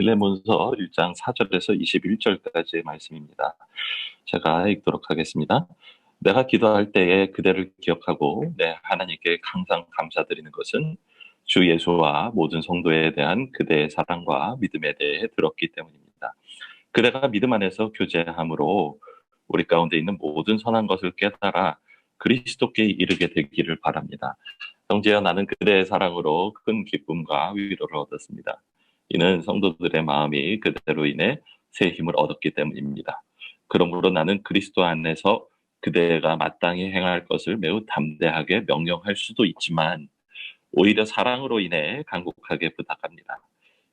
빌레몬서 1장 4절에서 21절까지의 말씀입니다. 제가 읽도록 하겠습니다. 내가 기도할 때에 그대를 기억하고 내 하나님께 항상 감사드리는 것은 주 예수와 모든 성도에 대한 그대의 사랑과 믿음에 대해 들었기 때문입니다. 그대가 믿음 안에서 교제함으로 우리 가운데 있는 모든 선한 것을 깨달아 그리스도께 이르게 되기를 바랍니다. 형제여, 나는 그대의 사랑으로 큰 기쁨과 위로를 얻었습니다. 이는 성도들의 마음이 그대로 인해 새 힘을 얻었기 때문입니다. 그러므로 나는 그리스도 안에서 그대가 마땅히 행할 것을 매우 담대하게 명령할 수도 있지만 오히려 사랑으로 인해 간곡하게 부탁합니다.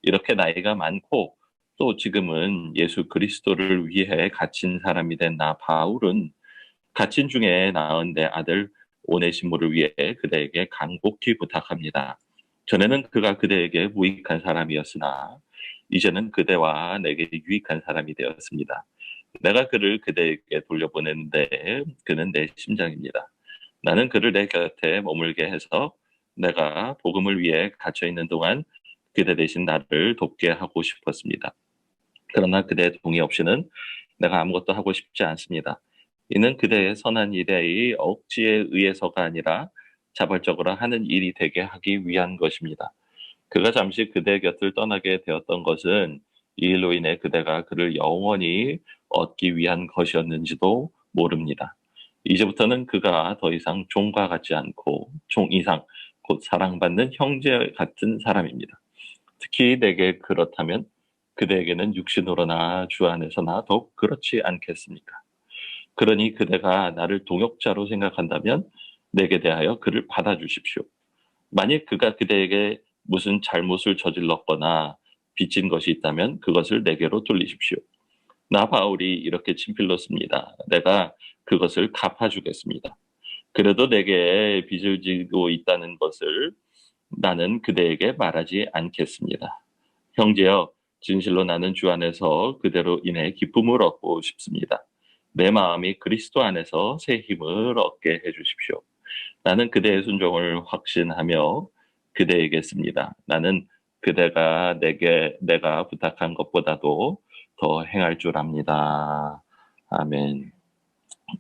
이렇게 나이가 많고 또 지금은 예수 그리스도를 위해 갇힌 사람이 된 나 바울은 갇힌 중에 낳은 내 아들 오네시모를 위해 그대에게 간곡히 부탁합니다. 전에는 그가 그대에게 무익한 사람이었으나 이제는 그대와 내게 유익한 사람이 되었습니다. 내가 그를 그대에게 돌려보냈는데 그는 내 심장입니다. 나는 그를 내 곁에 머물게 해서 내가 복음을 위해 갇혀 있는 동안 그대 대신 나를 돕게 하고 싶었습니다. 그러나 그대의 동의 없이는 내가 아무것도 하고 싶지 않습니다. 이는 그대의 선한 일의 억지에 의해서가 아니라 자발적으로 하는 일이 되게 하기 위한 것입니다. 그가 잠시 그대 곁을 떠나게 되었던 것은 이 일로 인해 그대가 그를 영원히 얻기 위한 것이었는지도 모릅니다. 이제부터는 그가 더 이상 종과 같지 않고 종 이상 곧 사랑받는 형제 같은 사람입니다. 특히 내게 그렇다면 그대에게는 육신으로나 주 안에서나 더욱 그렇지 않겠습니까? 그러니 그대가 나를 동역자로 생각한다면 내게 대하여 그를 받아주십시오. 만일 그가 그대에게 무슨 잘못을 저질렀거나 빚진 것이 있다면 그것을 내게로 돌리십시오. 나 바울이 이렇게 친필로 씁니다. 내가 그것을 갚아주겠습니다. 그래도 내게 빚을 지고 있다는 것을 나는 그대에게 말하지 않겠습니다. 형제여, 진실로 나는 주 안에서 그대로 인해 기쁨을 얻고 싶습니다. 내 마음이 그리스도 안에서 새 힘을 얻게 해주십시오. 나는 그대의 순종을 확신하며 그대에게 씁니다. 나는 그대가 내가 부탁한 것보다도 더 행할 줄 압니다. 아멘.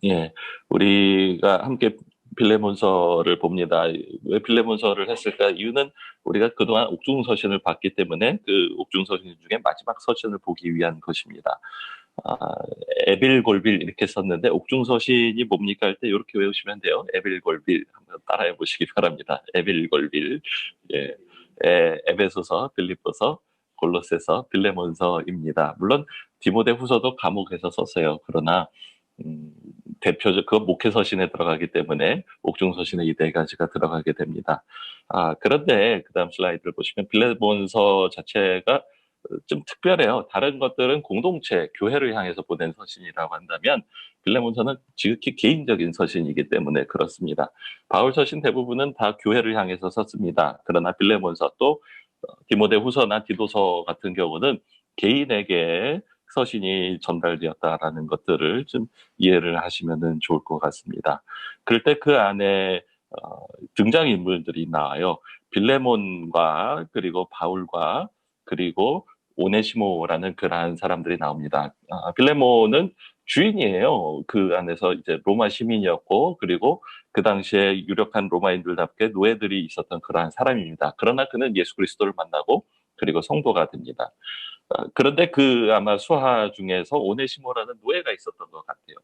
예, 우리가 함께 빌레몬서를 봅니다. 왜 빌레몬서를 했을까? 이유는 우리가 그동안 옥중서신을 봤기 때문에 그 옥중서신 중에 마지막 서신을 보기 위한 것입니다. 아, 에빌골빌 이렇게 썼는데 옥중서신이 뭡니까 할 때 이렇게 외우시면 돼요. 에빌골빌 한번 따라해 보시기 바랍니다. 에빌골빌. 예. 에베소서, 빌립보서, 골로새서, 빌레몬서입니다. 물론 디모데 후서도 감옥에서 썼어요. 그러나 음, 대표적 그 목회서신에 들어가기 때문에 옥중서신에 이 네 가지가 들어가게 됩니다. 그런데 그다음 슬라이드를 보시면 빌레몬서 자체가 좀 특별해요. 다른 것들은 공동체, 교회를 향해서 보낸 서신이라고 한다면 빌레몬서는 지극히 개인적인 서신이기 때문에 그렇습니다. 바울 서신 대부분은 다 교회를 향해서 썼습니다. 그러나 빌레몬서 또 디모데 후서나 디도서 같은 경우는 개인에게 서신이 전달되었다라는 것들을 좀 이해를 하시면 좋을 것 같습니다. 그럴 때 그 안에 등장인물들이 나와요. 빌레몬과 그리고 바울과 그리고 오네시모라는 그러한 사람들이 나옵니다. 빌레몬은 주인이에요. 그 안에서 이제 로마 시민이었고 그리고 그 당시에 유력한 로마인들답게 노예들이 있었던 그러한 사람입니다. 그러나 그는 예수 그리스도를 만나고 그리고 성도가 됩니다. 그런데 그 아마 수하 중에서 오네시모라는 노예가 있었던 것 같아요.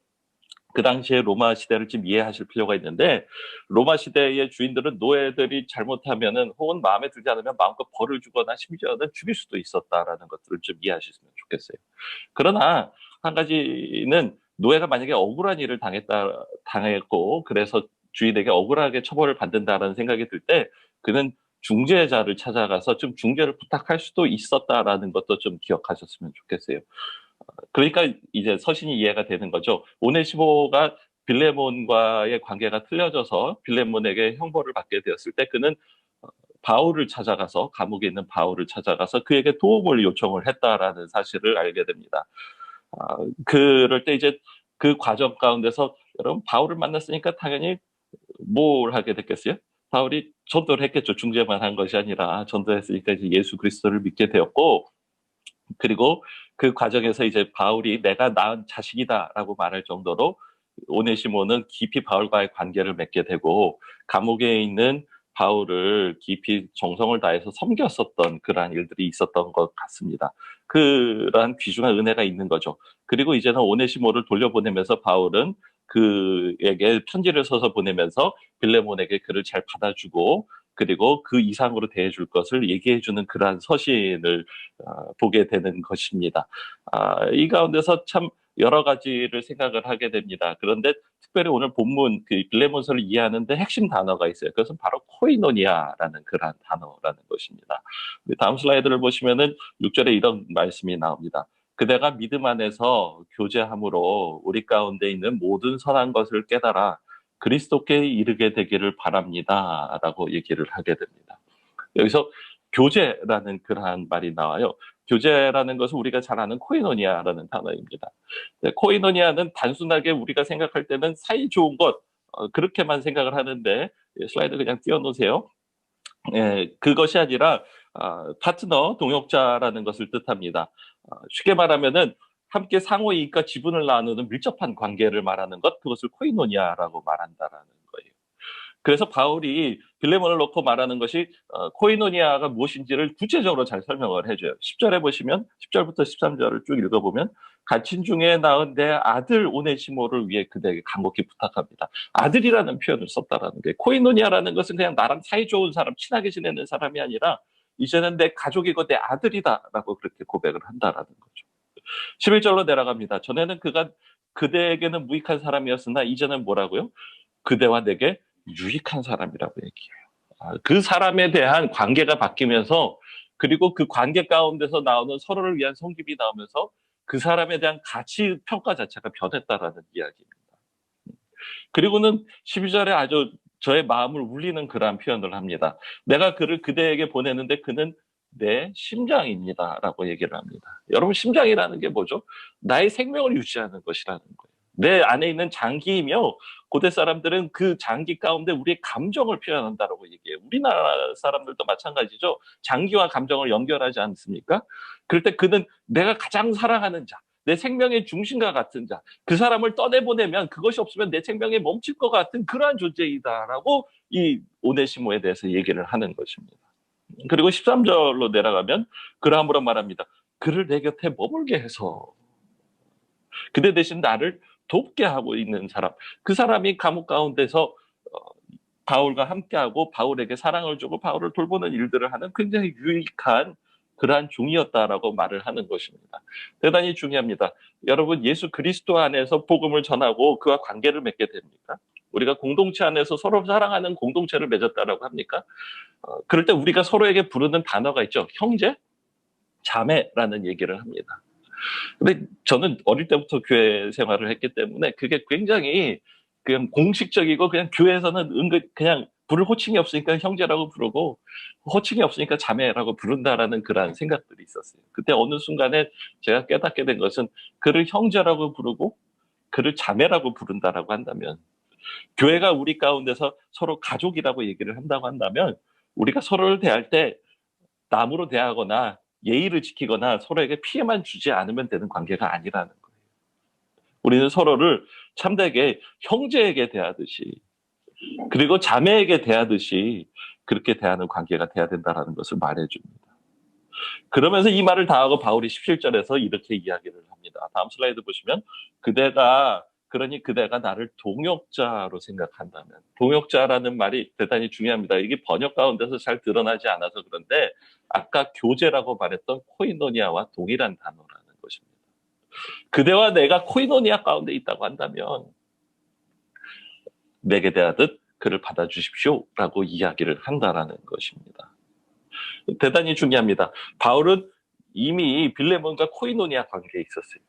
그 당시에 로마 시대를 좀 이해하실 필요가 있는데 로마 시대의 주인들은 노예들이 잘못하면은 혹은 마음에 들지 않으면 마음껏 벌을 주거나 심지어는 죽일 수도 있었다라는 것들을 좀 이해하셨으면 좋겠어요. 그러나 한 가지는 노예가 만약에 억울한 일을 당했고 그래서 주인에게 억울하게 처벌을 받는다라는 생각이 들 때 그는 중재자를 찾아가서 좀 중재를 부탁할 수도 있었다라는 것도 좀 기억하셨으면 좋겠어요. 그러니까 이제 서신이 이해가 되는 거죠. 오네시모가 빌레몬과의 관계가 틀려져서 빌레몬에게 형벌을 받게 되었을 때 그는 바울을 찾아가서 감옥에 있는 바울을 찾아가서 그에게 도움을 요청을 했다라는 사실을 알게 됩니다. 그럴 때 이제 그 과정 가운데서 여러분 바울을 만났으니까 당연히 뭘 하게 됐겠어요? 바울이 전도를 했겠죠. 중재만 한 것이 아니라 전도했으니까 이제 예수 그리스도를 믿게 되었고 그리고 그 과정에서 이제 바울이 내가 낳은 자식이다라고 말할 정도로 오네시모는 깊이 바울과의 관계를 맺게 되고 감옥에 있는 바울을 깊이 정성을 다해서 섬겼었던 그러한 일들이 있었던 것 같습니다. 그러한 귀중한 은혜가 있는 거죠. 그리고 이제는 오네시모를 돌려보내면서 바울은 그에게 편지를 써서 보내면서 빌레몬에게 그를 잘 받아주고 그리고 그 이상으로 대해줄 것을 얘기해주는 그러한 서신을 보게 되는 것입니다. 이 가운데서 참 여러 가지를 생각을 하게 됩니다. 그런데 특별히 오늘 본문 그 빌레몬서를 이해하는데 핵심 단어가 있어요. 그것은 바로 코이노니아라는 그러한 단어라는 것입니다. 다음 슬라이드를 보시면은 6절에 이런 말씀이 나옵니다. 그대가 믿음 안에서 교제함으로 우리 가운데 있는 모든 선한 것을 깨달아 그리스도께 이르게 되기를 바랍니다. 라고 얘기를 하게 됩니다. 여기서 교제라는 그러한 말이 나와요. 교제라는 것은 우리가 잘 아는 코이노니아라는 단어입니다. 코이노니아는 단순하게 우리가 생각할 때는 사이 좋은 것, 그렇게만 생각을 하는데, 슬라이드 그냥 띄워놓으세요. 그것이 아니라, 파트너, 동역자라는 것을 뜻합니다. 쉽게 말하면은, 함께 상호 이익과 지분을 나누는 밀접한 관계를 말하는 것, 그것을 코이노니아라고 말한다라는 거예요. 그래서 바울이 빌레몬을 놓고 말하는 것이 코이노니아가 무엇인지를 구체적으로 잘 설명을 해줘요. 10절에 보시면 10절부터 13절을 쭉 읽어보면 갇힌 중에 낳은 내 아들 오네시모를 위해 그대에게 간곡히 부탁합니다. 아들이라는 표현을 썼다라는 게 코이노니아라는 것은 그냥 나랑 사이 좋은 사람, 친하게 지내는 사람이 아니라 이제는 내 가족이고 내 아들이다라고 그렇게 고백을 한다라는 거죠. 11절로 내려갑니다. 전에는 그가 그대에게는 무익한 사람이었으나 이제는 뭐라고요? 그대와 내게 유익한 사람이라고 얘기해요. 그 사람에 대한 관계가 바뀌면서 그리고 그 관계 가운데서 나오는 서로를 위한 섬김이 나오면서 그 사람에 대한 가치 평가 자체가 변했다라는 이야기입니다. 그리고는 12절에 아주 저의 마음을 울리는 그러한 표현을 합니다. 내가 그를 그대에게 보내는데 그는 내 심장입니다. 라고 얘기를 합니다. 여러분, 심장이라는 게 뭐죠? 나의 생명을 유지하는 것이라는 거예요. 내 안에 있는 장기이며 고대 사람들은 그 장기 가운데 우리의 감정을 표현한다라고 얘기해요. 우리나라 사람들도 마찬가지죠. 장기와 감정을 연결하지 않습니까? 그럴 때 그는 내가 가장 사랑하는 자, 내 생명의 중심과 같은 자, 그 사람을 떠내보내면 그것이 없으면 내 생명이 멈출 것 같은 그러한 존재이다라고 이 오네시모에 대해서 얘기를 하는 것입니다. 그리고 13절로 내려가면 그러함으로 말합니다. 그를 내 곁에 머물게 해서 그대 대신 나를 돕게 하고 있는 사람, 그 사람이 감옥 가운데서 바울과 함께하고 바울에게 사랑을 주고 바울을 돌보는 일들을 하는 굉장히 유익한 그러한 종이었다라고 말을 하는 것입니다. 대단히 중요합니다. 여러분, 예수 그리스도 안에서 복음을 전하고 그와 관계를 맺게 됩니까? 우리가 공동체 안에서 서로 사랑하는 공동체를 맺었다라고 합니까? 그럴 때 우리가 서로에게 부르는 단어가 있죠. 형제, 자매라는 얘기를 합니다. 근데 저는 어릴 때부터 교회 생활을 했기 때문에 그게 굉장히 그냥 공식적이고 그냥 교회에서는 은근 그냥 부를 호칭이 없으니까 형제라고 부르고 호칭이 없으니까 자매라고 부른다라는 그런 생각들이 있었어요. 그때 어느 순간에 제가 깨닫게 된 것은 그를 형제라고 부르고 그를 자매라고 부른다라고 한다면 교회가 우리 가운데서 서로 가족이라고 얘기를 한다고 한다면 우리가 서로를 대할 때 남으로 대하거나 예의를 지키거나 서로에게 피해만 주지 않으면 되는 관계가 아니라는 거예요. 우리는 서로를 참되게 형제에게 대하듯이 그리고 자매에게 대하듯이 그렇게 대하는 관계가 돼야 된다는 것을 말해줍니다. 그러면서 이 말을 다 하고 바울이 17절에서 이렇게 이야기를 합니다. 다음 슬라이드 보시면 그러니 그대가 나를 동역자로 생각한다면 동역자라는 말이 대단히 중요합니다. 이게 번역 가운데서 잘 드러나지 않아서 그런데 아까 교제라고 말했던 코이노니아와 동일한 단어라는 것입니다. 그대와 내가 코이노니아 가운데 있다고 한다면 내게 대하듯 그를 받아주십시오라고 이야기를 한다라는 것입니다. 대단히 중요합니다. 바울은 이미 빌레몬과 코이노니아 관계에 있었어요.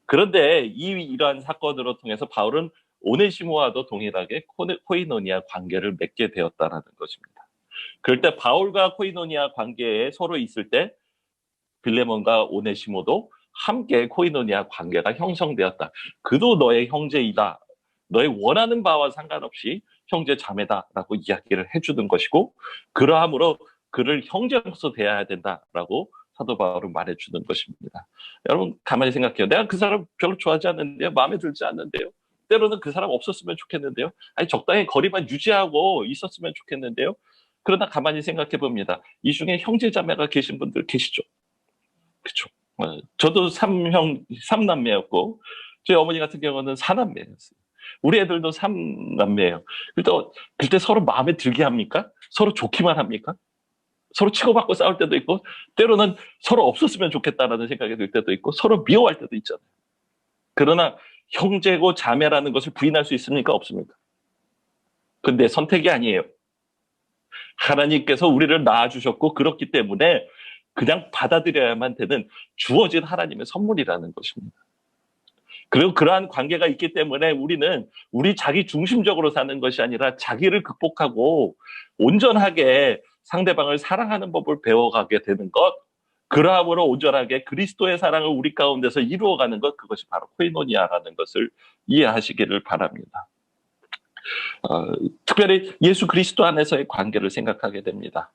그런데 이러한 사건으로 통해서 바울은 오네시모와도 동일하게 코이노니아 관계를 맺게 되었다는 것입니다. 그럴 때 바울과 코이노니아 관계에 서로 있을 때 빌레몬과 오네시모도 함께 코이노니아 관계가 형성되었다. 그도 너의 형제이다. 너의 원하는 바와 상관없이 형제 자매다라고 이야기를 해주는 것이고 그러함으로 그를 형제로서 대해야 된다라고 사도 바울은 말해주는 것입니다. 여러분 가만히 생각해요. 내가 그 사람 별로 좋아하지 않는데요. 마음에 들지 않는데요. 때로는 그 사람 없었으면 좋겠는데요. 아니 적당히 거리만 유지하고 있었으면 좋겠는데요. 그러나 가만히 생각해 봅니다. 이 중에 형제 자매가 계신 분들 계시죠? 그렇죠. 저도 삼남매였고 저희 어머니 같은 경우는 사남매였어요. 우리 애들도 삼남매예요. 그때 서로 마음에 들게 합니까? 서로 좋기만 합니까? 서로 치고받고 싸울 때도 있고 때로는 서로 없었으면 좋겠다라는 생각이 들 때도 있고 서로 미워할 때도 있잖아요. 그러나 형제고 자매라는 것을 부인할 수 있습니까? 없습니까? 근데 선택이 아니에요. 하나님께서 우리를 낳아주셨고 그렇기 때문에 그냥 받아들여야만 되는 주어진 하나님의 선물이라는 것입니다. 그리고 그러한 관계가 있기 때문에 우리는 우리 자기 중심적으로 사는 것이 아니라 자기를 극복하고 온전하게 상대방을 사랑하는 법을 배워가게 되는 것, 그러함으로 온전하게 그리스도의 사랑을 우리 가운데서 이루어가는 것, 그것이 바로 코이노니아라는 것을 이해하시기를 바랍니다. 특별히 예수 그리스도 안에서의 관계를 생각하게 됩니다.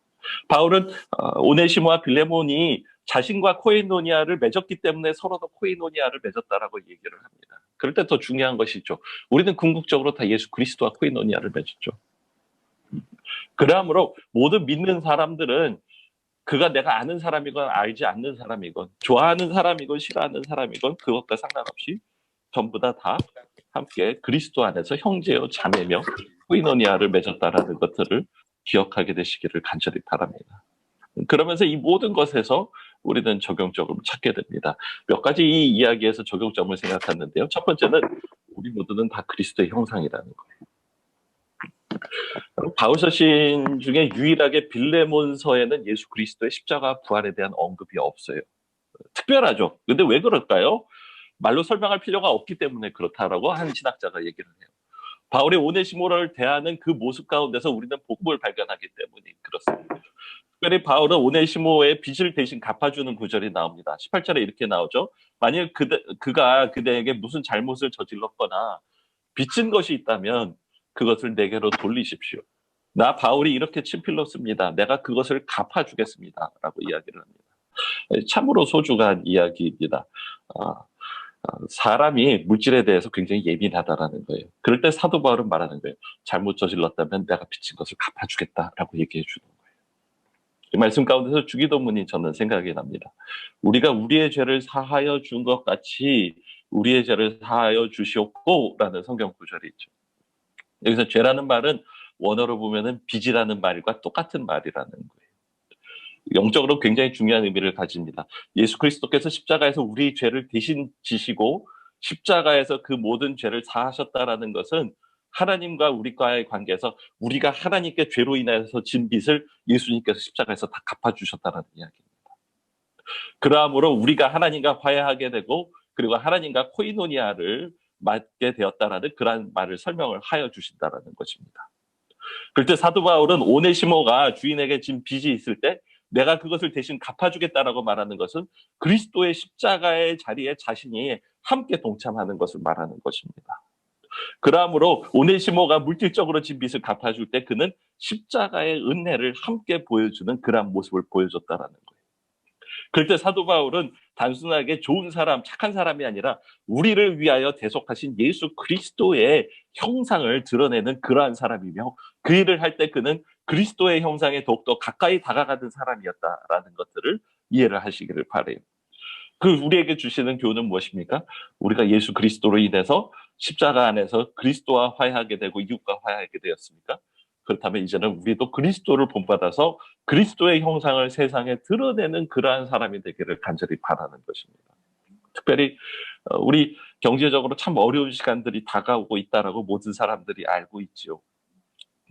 바울은 오네시모와 빌레몬이 자신과 코이노니아를 맺었기 때문에 서로도 코이노니아를 맺었다라고 얘기를 합니다. 그럴 때 더 중요한 것이죠. 우리는 궁극적으로 다 예수 그리스도와 코이노니아를 맺었죠. 그러므로 모든 믿는 사람들은 그가 내가 아는 사람이건 알지 않는 사람이건 좋아하는 사람이건 싫어하는 사람이건 그것과 상관없이 전부 다 함께 그리스도 안에서 형제요 자매며 코이노니아를 맺었다라는 것들을 기억하게 되시기를 간절히 바랍니다. 그러면서 이 모든 것에서 우리는 적용점을 찾게 됩니다. 몇 가지 이 이야기에서 적용점을 생각하는데요. 첫 번째는 우리 모두는 다 그리스도의 형상이라는 거예요. 바울 서신 중에 유일하게 빌레몬서에는 예수 그리스도의 십자가 부활에 대한 언급이 없어요. 특별하죠. 근데 왜 그럴까요? 말로 설명할 필요가 없기 때문에 그렇다라고 한 신학자가 얘기를 해요. 바울이 오네시모를 대하는 그 모습 가운데서 우리는 복음을 발견하기 때문에 그렇습니다. 특별히 바울은 오네시모의 빚을 대신 갚아주는 구절이 나옵니다. 18절에 이렇게 나오죠. 만일 그가 그대에게 무슨 잘못을 저질렀거나 빚진 것이 있다면 그것을 내게로 돌리십시오. 나 바울이 이렇게 친필로 씁니다. 내가 그것을 갚아주겠습니다. 라고 이야기를 합니다. 참으로 소중한 이야기입니다. 사람이 물질에 대해서 굉장히 예민하다라는 거예요. 그럴 때 사도 바울은 말하는 거예요. 잘못 저질렀다면 내가 빚진 것을 갚아주겠다라고 얘기해 주는 거예요. 이 말씀 가운데서 주기도문이 저는 생각이 납니다. 우리가 우리의 죄를 사하여 준 것 같이 우리의 죄를 사하여 주시옵고라는 성경 구절이 있죠. 여기서 죄라는 말은 원어로 보면은 빚이라는 말과 똑같은 말이라는 거예요. 영적으로 굉장히 중요한 의미를 가집니다. 예수 그리스도께서 십자가에서 우리 죄를 대신 지시고 십자가에서 그 모든 죄를 사하셨다라는 것은 하나님과 우리과의 관계에서 우리가 하나님께 죄로 인해서 진 빚을 예수님께서 십자가에서 다 갚아주셨다는 이야기입니다. 그러므로 우리가 하나님과 화해하게 되고 그리고 하나님과 코이노니아를 맺게 되었다라는 그런 말을 설명을 하여 주신다라는 것입니다. 그럴 때 사도 바울은 오네시모가 주인에게 진 빚이 있을 때 내가 그것을 대신 갚아주겠다라고 말하는 것은 그리스도의 십자가의 자리에 자신이 함께 동참하는 것을 말하는 것입니다. 그러므로 오네시모가 물질적으로 진 빚을 갚아줄 때 그는 십자가의 은혜를 함께 보여주는 그러한 모습을 보여줬다라는 거예요. 그럴 때 사도 바울은 단순하게 좋은 사람, 착한 사람이 아니라 우리를 위하여 대속하신 예수 그리스도의 형상을 드러내는 그러한 사람이며 그 일을 할 때 그는 그리스도의 형상에 더욱더 가까이 다가가는 사람이었다라는 것들을 이해를 하시기를 바라요. 그 우리에게 주시는 교훈은 무엇입니까? 우리가 예수 그리스도로 인해서 십자가 안에서 그리스도와 화해하게 되고 이웃과 화해하게 되었습니까? 그렇다면 이제는 우리도 그리스도를 본받아서 그리스도의 형상을 세상에 드러내는 그러한 사람이 되기를 간절히 바라는 것입니다. 특별히 우리 경제적으로 참 어려운 시간들이 다가오고 있다라고 모든 사람들이 알고 있지요.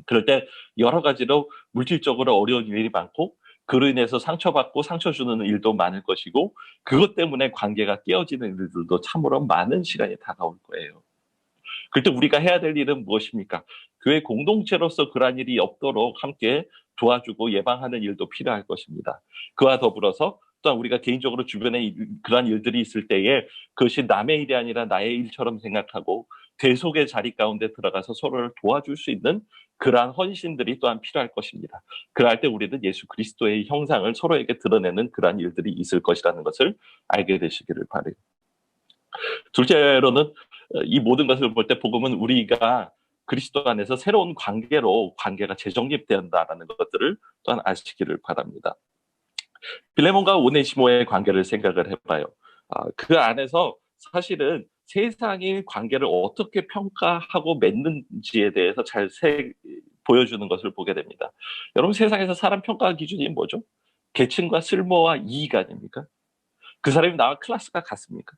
그럴 때 여러 가지로 물질적으로 어려운 일이 많고 그로 인해서 상처받고 상처 주는 일도 많을 것이고 그것 때문에 관계가 깨어지는 일들도 참으로 많은 시간이 다가올 거예요. 그때 우리가 해야 될 일은 무엇입니까? 교회 공동체로서 그러한 일이 없도록 함께 도와주고 예방하는 일도 필요할 것입니다. 그와 더불어서 또한 우리가 개인적으로 주변에 그러한 일들이 있을 때에 그것이 남의 일이 아니라 나의 일처럼 생각하고 대속의 자리 가운데 들어가서 서로를 도와줄 수 있는 그러한 헌신들이 또한 필요할 것입니다. 그럴 때 우리는 예수 그리스도의 형상을 서로에게 드러내는 그러한 일들이 있을 것이라는 것을 알게 되시기를 바라요. 둘째로는 이 모든 것을 볼 때 복음은 우리가 그리스도 안에서 새로운 관계로 관계가 재정립된다라는 것들을 또한 아시기를 바랍니다. 빌레몬과 오네시모의 관계를 생각을 해봐요. 그 안에서 사실은 세상이 관계를 어떻게 평가하고 맺는지에 대해서 잘 보여주는 것을 보게 됩니다. 여러분, 세상에서 사람 평가 기준이 뭐죠? 계층과 쓸모와 이익 아닙니까? 그 사람이 나와 클래스가 같습니까?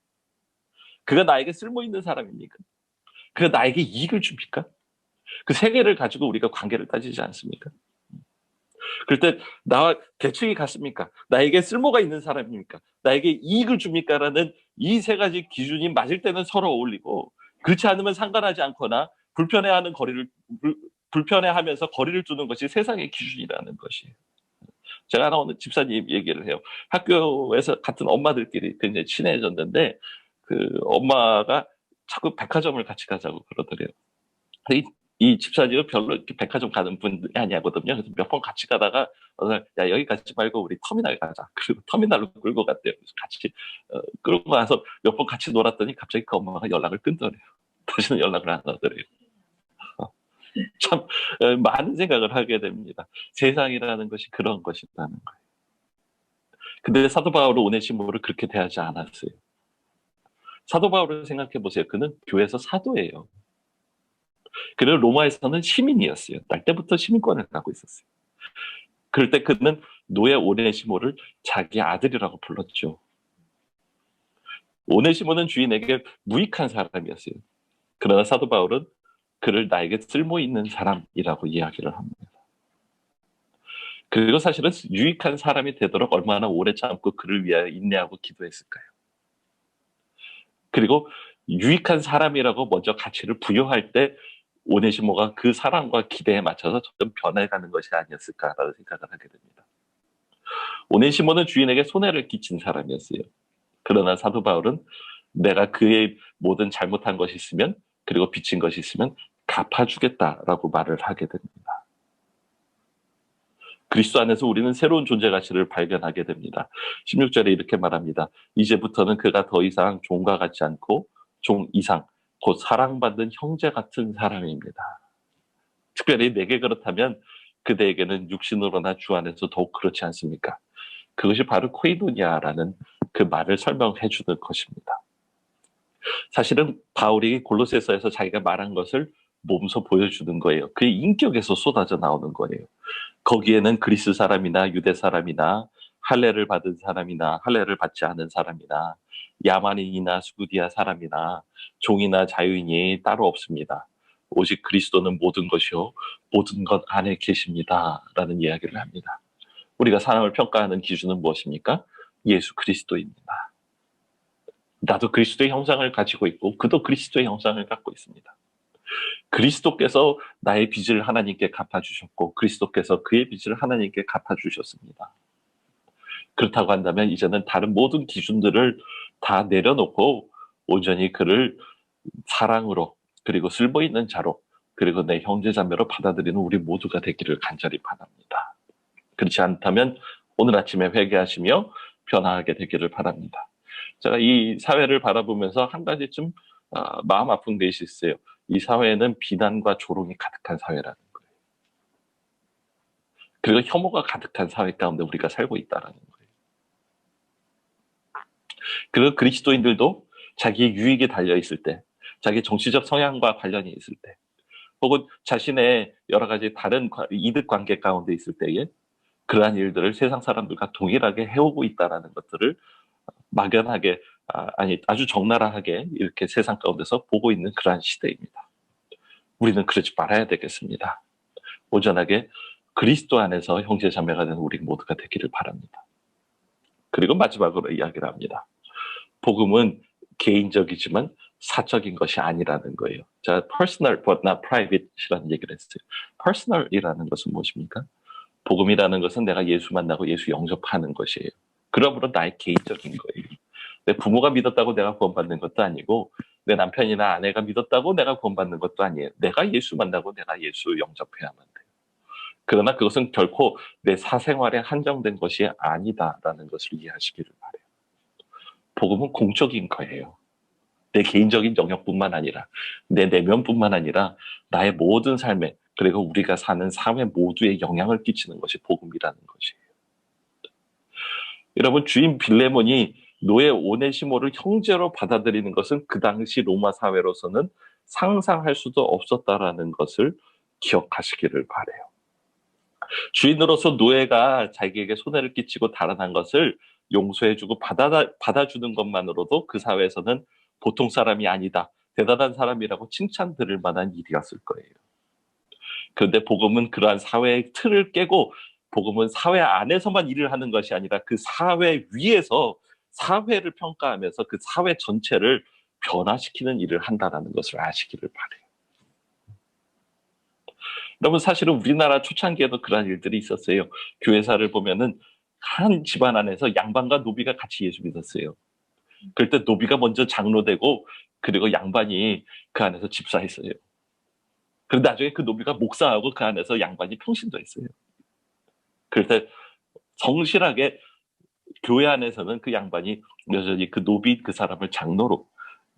그가 나에게 쓸모 있는 사람입니까? 그가 나에게 이익을 줍니까? 그 세 개를 가지고 우리가 관계를 따지지 않습니까? 그럴 때 나와 계층이 같습니까? 나에게 쓸모가 있는 사람입니까? 나에게 이익을 줍니까? 라는 이 세 가지 기준이 맞을 때는 서로 어울리고, 그렇지 않으면 상관하지 않거나 불편해하면서 거리를 두는 것이 세상의 기준이라는 것이에요. 제가 하나 오늘 집사님 얘기를 해요. 학교에서 같은 엄마들끼리 굉장히 친해졌는데 그 엄마가 자꾸 백화점을 같이 가자고 그러더래요. 이 집사님은 별로 이렇게 백화점 가는 분이 아니거든요. 그래서 몇 번 같이 가다가 야, 여기 가지 말고 우리 터미널 가자. 그리고 터미널로 끌고 갔대요. 그래서 같이 끌고 가서 몇 번 같이 놀았더니 갑자기 그 엄마가 연락을 끊더래요. 다시는 연락을 안 하더래요. 참 많은 생각을 하게 됩니다. 세상이라는 것이 그런 것이라는 거예요. 근데 사도 바울은 오네시모를 그렇게 대하지 않았어요. 사도 바울을 생각해 보세요. 그는 교회에서 사도예요. 그리고 로마에서는 시민이었어요. 날 때부터 시민권을 갖고 있었어요. 그럴 때 그는 노예 오네시모를 자기 아들이라고 불렀죠. 오네시모는 주인에게 무익한 사람이었어요. 그러나 사도 바울은 그를 나에게 쓸모 있는 사람이라고 이야기를 합니다. 그리고 사실은 유익한 사람이 되도록 얼마나 오래 참고 그를 위하여 인내하고 기도했을까요? 그리고 유익한 사람이라고 먼저 가치를 부여할 때 오네시모가 그 사랑과 기대에 맞춰서 점점 변해가는 것이 아니었을까라는 생각을 하게 됩니다. 오네시모는 주인에게 손해를 끼친 사람이었어요. 그러나 사도 바울은 내가 그의 모든 잘못한 것이 있으면, 그리고 빚진 것이 있으면 갚아주겠다라고 말을 하게 됩니다. 그리스도 안에서 우리는 새로운 존재 가치를 발견하게 됩니다. 16절에 이렇게 말합니다. 이제부터는 그가 더 이상 종과 같지 않고 종 이상 곧 사랑받는 형제 같은 사람입니다. 특별히 내게 그렇다면 그대에게는 육신으로나 주 안에서 더욱 그렇지 않습니까? 그것이 바로 코이노니아라는 그 말을 설명해 주는 것입니다. 사실은 바울이 골로새서에서 자기가 말한 것을 몸소 보여주는 거예요. 그의 인격에서 쏟아져 나오는 거예요. 거기에는 그리스 사람이나 유대 사람이나 할례를 받은 사람이나 할례를 받지 않은 사람이나 야만인이나 수구디아 사람이나 종이나 자유인이 따로 없습니다. 오직 그리스도는 모든 것이요 모든 것 안에 계십니다. 라는 이야기를 합니다. 우리가 사람을 평가하는 기준은 무엇입니까? 예수 그리스도입니다. 나도 그리스도의 형상을 가지고 있고 그도 그리스도의 형상을 갖고 있습니다. 그리스도께서 나의 빚을 하나님께 갚아주셨고 그리스도께서 그의 빚을 하나님께 갚아주셨습니다. 그렇다고 한다면 이제는 다른 모든 기준들을 다 내려놓고 온전히 그를 사랑으로, 그리고 쓸모있는 자로, 그리고 내 형제자매로 받아들이는 우리 모두가 되기를 간절히 바랍니다. 그렇지 않다면 오늘 아침에 회개하시며 변화하게 되기를 바랍니다. 제가 이 사회를 바라보면서 한 가지쯤 마음 아픈 것이 있어요. 이 사회는 비난과 조롱이 가득한 사회라는 거예요. 그리고 혐오가 가득한 사회 가운데 우리가 살고 있다는 거예요. 그리고 그리스도인들도 자기의 유익이 달려있을 때, 자기 정치적 성향과 관련이 있을 때, 혹은 자신의 여러 가지 다른 이득 관계 가운데 있을 때에 그러한 일들을 세상 사람들과 동일하게 해오고 있다는 것들을 막연하게, 아주 적나라하게 이렇게 세상 가운데서 보고 있는 그러한 시대입니다. 우리는 그러지 말아야 되겠습니다. 온전하게 그리스도 안에서 형제 자매가 되는 우리 모두가 되기를 바랍니다. 그리고 마지막으로 이야기를 합니다. 복음은 개인적이지만 사적인 것이 아니라는 거예요. 자, personal but not private이라는 얘기를 했어요. personal이라는 것은 무엇입니까? 복음이라는 것은 내가 예수 만나고 예수 영접하는 것이에요. 그러므로 나의 개인적인 거예요. 내 부모가 믿었다고 내가 구원받는 것도 아니고 내 남편이나 아내가 믿었다고 내가 구원받는 것도 아니에요. 내가 예수 만나고 내가 예수 영접해야만 돼요. 그러나 그것은 결코 내 사생활에 한정된 것이 아니다라는 것을 이해하시기를 바라요. 복음은 공적인 거예요. 내 개인적인 영역뿐만 아니라 내 내면뿐만 아니라 나의 모든 삶에, 그리고 우리가 사는 사회 모두에 영향을 끼치는 것이 복음이라는 것이에요. 여러분, 주인 빌레몬이 노예 오네시모를 형제로 받아들이는 것은 그 당시 로마 사회로서는 상상할 수도 없었다라는 것을 기억하시기를 바라요. 주인으로서 노예가 자기에게 손해를 끼치고 달아난 것을 용서해주고 받아주는 것만으로도 그 사회에서는 보통 사람이 아니다, 대단한 사람이라고 칭찬 들을 만한 일이었을 거예요. 그런데 복음은 그러한 사회의 틀을 깨고, 복음은 사회 안에서만 일을 하는 것이 아니라 그 사회 위에서 사회를 평가하면서 그 사회 전체를 변화시키는 일을 한다는 것을 아시기를 바라요. 여러분, 사실은 우리나라 초창기에도 그런 일들이 있었어요. 교회사를 보면은 한 집안 안에서 양반과 노비가 같이 예수 믿었어요. 그럴 때 노비가 먼저 장로 되고, 그리고 양반이 그 안에서 집사했어요. 그런데 나중에 그 노비가 목사하고 그 안에서 양반이 평신도 했어요. 그럴 때 성실하게 교회 안에서는 그 양반이 여전히 그 노비 그 사람을 장로로,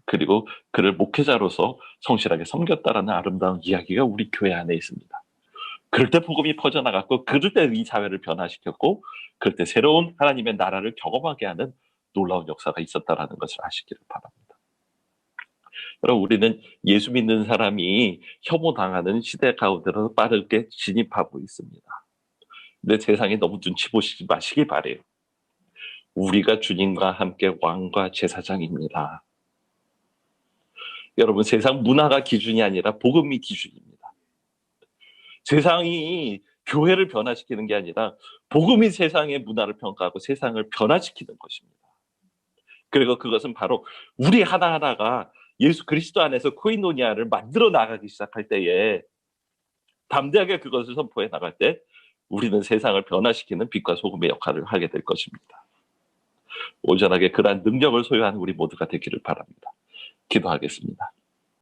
그리고 그를 목회자로서 성실하게 섬겼다라는 아름다운 이야기가 우리 교회 안에 있습니다. 그럴 때 복음이 퍼져나갔고, 그럴 때 이 사회를 변화시켰고, 그럴 때 새로운 하나님의 나라를 경험하게 하는 놀라운 역사가 있었다라는 것을 아시기를 바랍니다. 여러분, 우리는 예수 믿는 사람이 혐오당하는 시대 가운데로 빠르게 진입하고 있습니다. 근데 세상에 너무 눈치 보시지 마시기 바래요. 우리가 주님과 함께 왕과 제사장입니다. 여러분, 세상 문화가 기준이 아니라 복음이 기준입니다. 세상이 교회를 변화시키는 게 아니라 복음이 세상의 문화를 평가하고 세상을 변화시키는 것입니다. 그리고 그것은 바로 우리 하나하나가 예수 그리스도 안에서 코이노니아를 만들어 나가기 시작할 때에, 담대하게 그것을 선포해 나갈 때 우리는 세상을 변화시키는 빛과 소금의 역할을 하게 될 것입니다. 온전하게 그러한 능력을 소유한 우리 모두가 되기를 바랍니다. 기도하겠습니다.